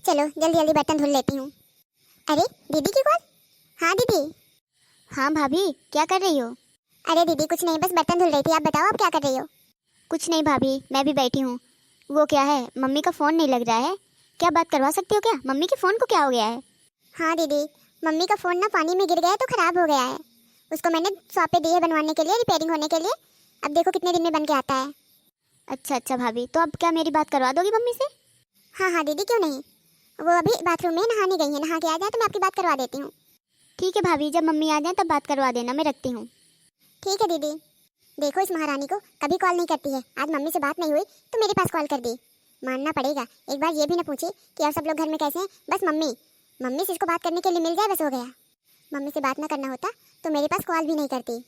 चलो जल्दी जल्दी बर्तन धुल लेती हूँ। अरे दीदी की कॉल। हाँ दीदी। हाँ भाभी, क्या कर रही हो? अरे दीदी कुछ नहीं, बस बर्तन धुल रही थी। आप बताओ आप क्या कर रही हो? कुछ नहीं भाभी, मैं भी बैठी हूँ। वो क्या है, मम्मी का फ़ोन नहीं लग रहा है। क्या बात करवा सकती हो क्या? मम्मी के फ़ोन को क्या हो गया है? हाँ दीदी, मम्मी का फ़ोन ना पानी में गिर गया है तो ख़राब हो गया है। उसको मैंने शॉप पे दी है बनवाने के लिए, रिपेयरिंग होने के लिए। अब देखो कितने दिन में बन के आता है। अच्छा अच्छा भाभी, तो अब क्या मेरी बात करवा दोगी मम्मी से? हाँ हाँ दीदी, क्यों नहीं। वो अभी बाथरूम में नहाने गई है, नहा के आ जाए तो मैं आपकी बात करवा देती हूँ। ठीक है भाभी, जब मम्मी आ जाए तब बात करवा देना, मैं रखती हूँ। ठीक है दीदी। देखो इस महारानी को कभी कॉल नहीं करती है, आज मम्मी से बात नहीं हुई तो मेरे पास कॉल कर दी। मानना पड़ेगा, एक बार ये भी ना पूछी कि आप सब लोग घर में कैसे हैं। बस मम्मी मम्मी से इसको बात करने के लिए मिल जाए, बस हो गया। मम्मी से बात ना करना होता तो मेरे पास कॉल भी नहीं करती।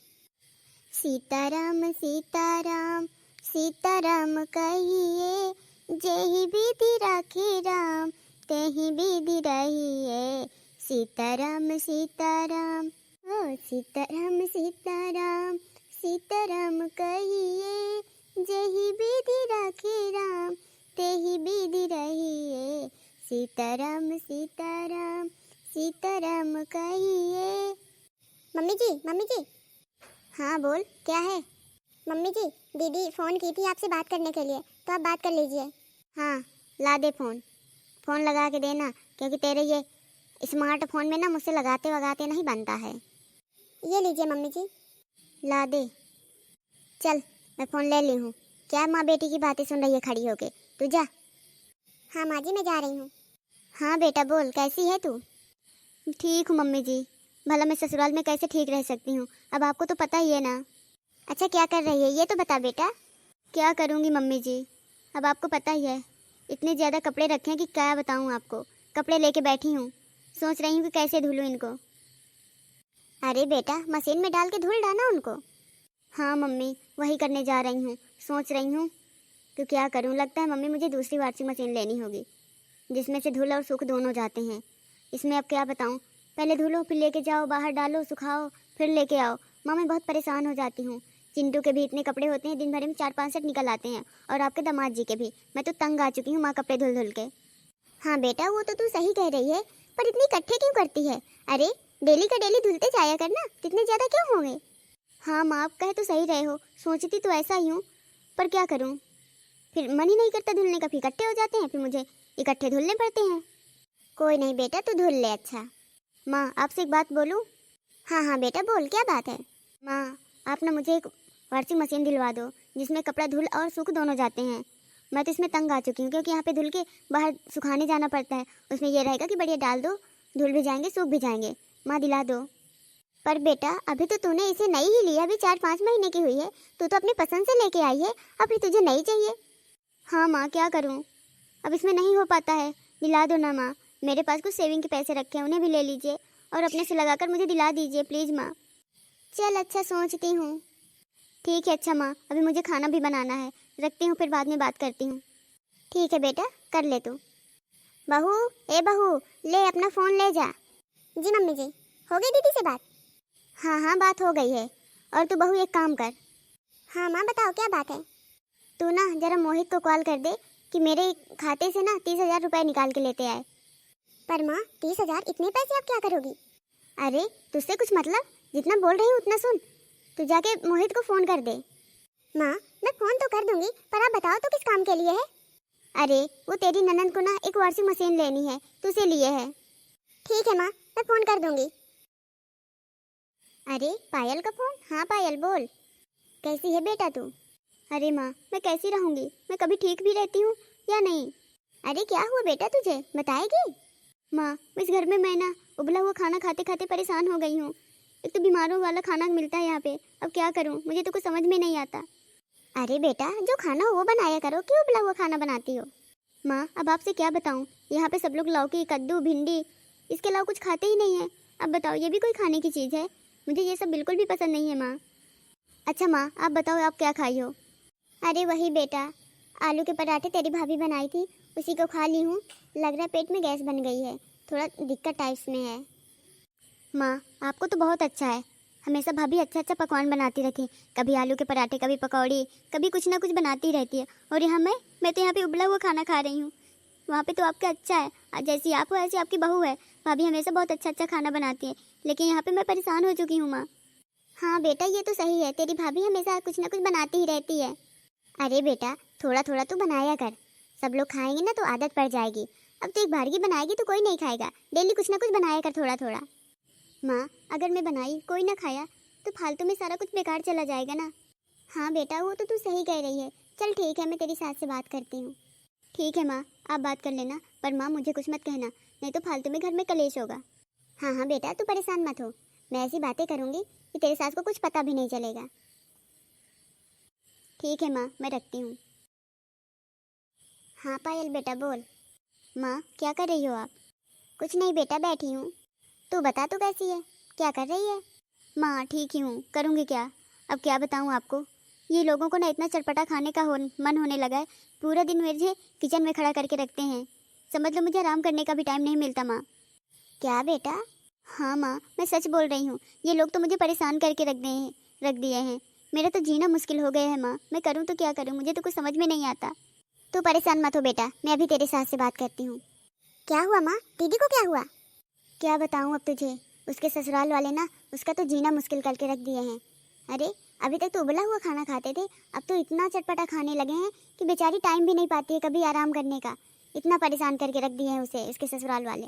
सीताराम सीताराम सीताराम कहिए, जेहि विधि राखे राम तेहि विधि रहिए। सीताराम सीताराम ओ सीताराम सीताराम सीताराम कहिए, जेहि विधि राखे राम तेहि विधि रहिए। सीताराम सीताराम सीताराम कहिए। मम्मी जी। हाँ बोल, क्या है? मम्मी जी, दीदी फ़ोन की थी आपसे बात करने के लिए, तो आप बात कर लीजिए। हाँ ला दे फ़ोन लगा के देना, क्योंकि तेरे ये स्मार्टफोन में ना मुझसे लगाते वगाते नहीं बनता है। ये लीजिए मम्मी जी। ला दे। चल मैं फ़ोन ले ली हूँ। क्या माँ बेटी की बातें सुन रही है खड़ी होके? तू जा। हाँ माँ जी, मैं जा रही हूँ। हाँ बेटा बोल, कैसी है तू? ठीक हूँ मम्मी जी। भला मैं ससुराल में कैसे ठीक रह सकती हूँ, अब आपको तो पता ही है ना। अच्छा क्या कर रही है ये तो बता बेटा। क्या करूँगी मम्मी जी, अब आपको पता ही है, इतने ज़्यादा कपड़े रखे हैं कि क्या बताऊँ आपको। कपड़े लेके बैठी हूँ, सोच रही हूँ कि कैसे धुलूँ इनको। अरे बेटा, मशीन में डाल के धुल डालना उनको। हाँ मम्मी, वही करने जा रही हूँ। सोच रही हूँ तो क्या करूँ, लगता है मम्मी मुझे दूसरी वॉशिंग मशीन लेनी होगी, जिसमें से धुल और सूख दोनों जाते हैं। इसमें अब क्या बताऊँ, पहले धुलो फिर लेके जाओ, बाहर डालो सुखाओ, फिर लेके आओ। माँ मैं बहुत परेशान हो जाती हूँ। चिंटू के भी इतने कपड़े होते हैं, दिन भर में 4-5 सेट निकल आते हैं, और आपके दामाद जी के भी। मैं तो तंग आ चुकी हूँ माँ कपड़े धुल धुल के। हाँ बेटा, वो तो तू सही कह रही है, पर इतने इकट्ठे क्यों करती है? अरे डेली का डेली धुलते जाया करना, इतने ज़्यादा क्यों हो गए? हाँ माँ, आप कहे तो सही रहे हो, सोचती तो ऐसा ही हूँ, पर क्या करूँ, फिर मन ही नहीं करता धुलने का, फिर इकट्ठे हो जाते हैं, फिर मुझे इकट्ठे धुलने पड़ते हैं। कोई नहीं बेटा, तू धुल ले। अच्छा माँ आपसे एक बात बोलूँ? हाँ हाँ बेटा बोल, क्या बात है? माँ आप ना मुझे एक वॉशिंग मशीन दिलवा दो, जिसमें कपड़ा धुल और सूख दोनों जाते हैं। मैं तो इसमें तंग आ चुकी हूँ, क्योंकि यहाँ पे धुल के बाहर सुखाने जाना पड़ता है। उसमें ये रहेगा कि बढ़िया डाल दो, धुल भी जाएंगे सूख भी जाएंगे। माँ दिला दो। पर बेटा अभी तो तूने इसे नई ही ली है, अभी 4-5 महीने की हुई है। तू तो अपनी पसंद से लेके आई है, अब फिर तुझे नई चाहिए? हाँ माँ क्या करूँ, अब इसमें नहीं हो पाता है। दिला दो ना माँ, मेरे पास कुछ सेविंग के पैसे रखे हैं, उन्हें भी ले लीजिए और अपने से लगाकर मुझे दिला दीजिए प्लीज़ माँ। चल अच्छा, सोचती हूँ। ठीक है अच्छा माँ, अभी मुझे खाना भी बनाना है, रखती हूँ, फिर बाद में बात करती हूँ। ठीक है बेटा, कर ले तू। बहू, ए बहू, ले अपना फ़ोन ले जा। जी मम्मी जी। हो गई दीदी से बात? हाँ हाँ बात हो गई है। और तू बहू एक काम कर। हाँ माँ बताओ, क्या बात है? तू ना जरा मोहित को कॉल कर दे कि मेरे खाते से ना 30,000 रुपये निकाल के लेते आए। पर माँ 30,000, इतने पैसे आप क्या करोगी? अरे तुझसे कुछ मतलब, जितना बोल रही हूँ उतना सुन। तू जाके मोहित को फ़ोन कर दे। माँ मैं फ़ोन तो कर दूंगी, पर आप बताओ तो किस काम के लिए है? अरे वो तेरी ननद को ना एक वॉशिंग मशीन लेनी है, तो उसे लिए है। ठीक है माँ, मैं फ़ोन कर दूंगी। अरे पायल का फ़ोन। हाँ पायल बोल, कैसी है बेटा तू? अरे माँ मैं कैसी रहूँगी, मैं कभी ठीक भी रहती हूँ या नहीं। अरे क्या हुआ बेटा तुझे, बताएगी? माँ इस घर में मैं ना उबला हुआ खाना खाते खाते परेशान हो गई हूँ। एक तो बीमारों वाला खाना मिलता है यहाँ पे, अब क्या करूँ, मुझे तो कुछ समझ में नहीं आता। अरे बेटा जो खाना हो वो बनाया करो, क्यों उबला हुआ खाना बनाती हो? माँ अब आपसे क्या बताऊँ, यहाँ पे सब लोग लौकी कद्दू भिंडी इसके अलावा कुछ खाते ही नहीं है। अब बताओ ये भी कोई खाने की चीज़ है? मुझे ये सब बिल्कुल भी पसंद नहीं है माँ। अच्छा माँ आप बताओ आप क्या खाई हो? अरे वही बेटा, आलू के पराठे तेरी भाभी बनाई थी, उसी को खा ली हूँ। लग रहा है पेट में गैस बन गई है, थोड़ा दिक्कत टाइप्स में है। माँ आपको तो बहुत अच्छा है, हमेशा भाभी अच्छा अच्छा पकवान बनाती रहती है, कभी आलू के पराठे, कभी पकौड़ी, कभी कुछ ना कुछ बनाती रहती है। और यहाँ मैं तो यहाँ पे उबला हुआ खाना खा रही हूँ। वहाँ पे तो आपका अच्छा है, जैसी आप हो ऐसी आपकी बहू है। भाभी हमेशा बहुत अच्छा अच्छा खाना बनाती है, लेकिन यहाँ पे मैं परेशान हो चुकी हूँ माँ। हाँ बेटा, ये तो सही है, तेरी भाभी हमेशा कुछ ना कुछ बनाती ही रहती है। अरे बेटा, थोड़ा थोड़ा तू बनाया कर, सब लोग खाएंगे ना तो आदत पड़ जाएगी। अब तो एक बार की बनाएगी तो कोई नहीं खाएगा, डेली कुछ ना कुछ बनाया कर थोड़ा थोड़ा। माँ, अगर मैं बनाई कोई ना खाया तो फालतू में सारा कुछ बेकार चला जाएगा ना। हाँ बेटा, वो तो तू सही कह रही है। चल ठीक है, मैं तेरी सास से बात करती हूँ। ठीक है माँ, आप बात कर लेना, पर माँ मुझे कुछ मत कहना, नहीं तो फालतू में घर में कलेश होगा। हाँ हाँ बेटा, तू परेशान मत हो, मैं ऐसी बातें करूँगी कि तेरी सास को कुछ पता भी नहीं चलेगा। ठीक है माँ, मैं रखती हूँ। हाँ पायल बेटा बोल। माँ, क्या कर रही हो आप? कुछ नहीं बेटा, बैठी हूँ। तू बता, तू कैसी है, क्या कर रही है? माँ ठीक ही हूँ, करूँगी क्या, अब क्या बताऊँ आपको। ये लोगों को ना इतना चटपटा खाने का मन होने लगा है, पूरा दिन मुझे किचन में खड़ा करके रखते हैं। समझ लो मुझे आराम करने का भी टाइम नहीं मिलता माँ। क्या बेटा? हाँ माँ, मैं सच बोल रही हूँ, ये लोग तो मुझे परेशान करके रख दिए हैं। मेरा तो जीना मुश्किल हो गया है माँ, मैं करूँ तो क्या करूँ, मुझे तो कुछ समझ में नहीं आता। तू परेशान मत हो बेटा, मैं अभी तेरे सास से बात करती हूँ। क्या हुआ माँ, दीदी को क्या हुआ? क्या बताऊँ अब तुझे, उसके ससुराल वाले ना उसका तो जीना मुश्किल करके रख दिए हैं। अरे, अभी तक तो उबला हुआ खाना खाते थे, अब तो इतना चटपटा खाने लगे हैं कि बेचारी टाइम भी नहीं पाती है कभी आराम करने का। इतना परेशान करके रख दिए हैं उसे इसके ससुराल वाले।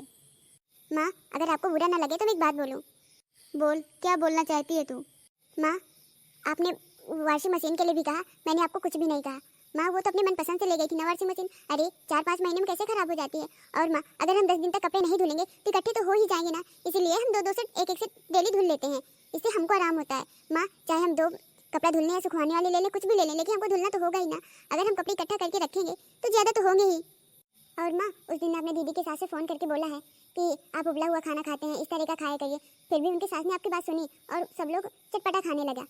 माँ, अगर आपको बुरा ना लगे तो मैं एक बात बोलूँ। बोल, क्या बोलना चाहती है तू? माँ, आपने वॉशिंग मशीन के लिए भी कहा, मैंने आपको कुछ भी नहीं कहा। माँ, वो तो अपने मन पसंद से ले गई थी ना वॉशिंग मशीन। अरे 4-5 महीने में कैसे खराब हो जाती है। और माँ, अगर हम 10 दिन तक कपड़े नहीं धुलेंगे तो इकट्ठे तो हो ही जाएंगे ना, इसीलिए हम 2-2 सेट एक सेट डेली धुल लेते हैं, इससे हमको आराम होता है। माँ, चाहे हम 2 कपड़ा धुलने या सुखवाने वाले ले लें, कुछ भी ले लें, लेकिन हमको धुलना तो होगा ही ना। अगर हम कपड़े इकट्ठा करके रखेंगे तो ज़्यादा तो होंगे ही। और माँ, उस दिन आपने दीदी के सास से फ़ोन करके बोला है कि आप उबला हुआ खाना खाते हैं, इस तरह का खाया करिए, फिर भी उनके सास ने आपकी बात सुनी और सब लोग चटपटा खाने लगा,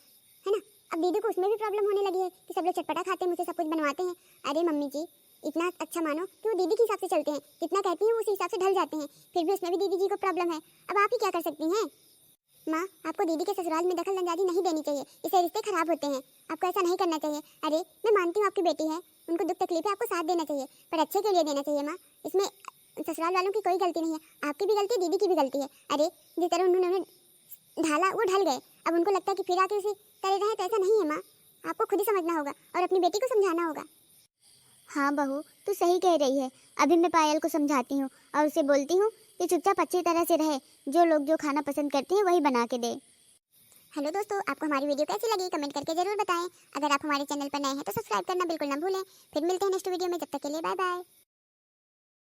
है ना। अब दीदी को उसमें भी प्रॉब्लम होने लगी है कि सब लोग चटपटा खाते हैं, मुझसे सब कुछ बनवाते हैं। अरे मम्मी जी, इतना अच्छा मानो कि वो दीदी के हिसाब से चलते हैं, जितना कहती हैं उसी हिसाब से ढल जाते हैं, फिर भी उसमें भी दीदी जी को प्रॉब्लम है। अब आप ही क्या कर सकती हैं। माँ, आपको दीदी के ससुराल में दखल अंदाजी नहीं देनी चाहिए, इससे रिश्ते खराब होते हैं, आपको ऐसा नहीं करना चाहिए। अरे मैं मानती हूँ आपकी बेटी है, उनको दुख तकलीफ है, आपको साथ देना चाहिए, पर अच्छे के लिए देना चाहिए। माँ, इसमें ससुराल वालों की कोई गलती नहीं है, आपकी भी गलती है, दीदी की भी गलती है। अरे जिस तरह उन्होंने ढाला वो ढल गए, अब उनको लगता है कि फिर आके उसे करे रहे, तो ऐसा नहीं है। माँ, आपको खुद ही समझना होगा और अपनी बेटी को समझाना होगा। हाँ बहू, तू सही कह रही है, अभी मैं पायल को समझाती हूँ और उसे बोलती हूँ कि चुपचाप अच्छी तरह से रहे, जो लोग जो खाना पसंद करते हैं वही बना के दे। हेलो दोस्तों, आपको हमारी वीडियो कैसी लगी कमेंट करके जरूर बताएं। अगर आप हमारे चैनल पर नए हैं तो सब्सक्राइब करना बिल्कुल ना भूलें। फिर मिलते हैं नेक्स्ट वीडियो में, जब तक के लिए बाय बाय।